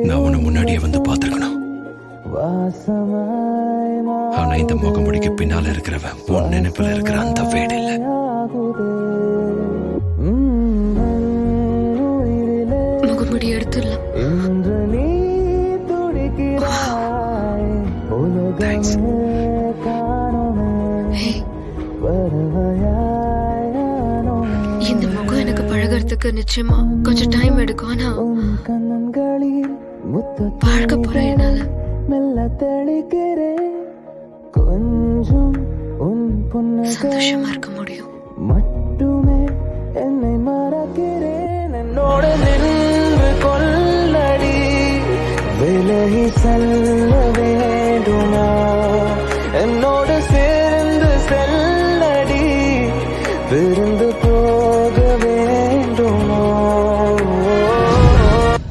நான் உன்னை முன்னாடியே வந்து பார்த்திருக்கணும். ஆனா இந்த முகமுடிக்கு பின்னால இருக்கிறவன் உன் நினைப்புல இருக்கிற அந்த வேடு இல்ல. முகமுடி எடுத்துடலாம். தேங்க்ஸ். இந்த முகம் எனக்கு பழகிறதுக்கு நிச்சயமா கொஞ்சம் டைம் எடுக்கும். ஆனா பழக போறேன் என்னால. சந்தோஷமா இருக்க முடியும். மட்டுமே என்னை மறக்கிறேன். என்னோட நின்று கொள்ளடி விலகி செல்லவே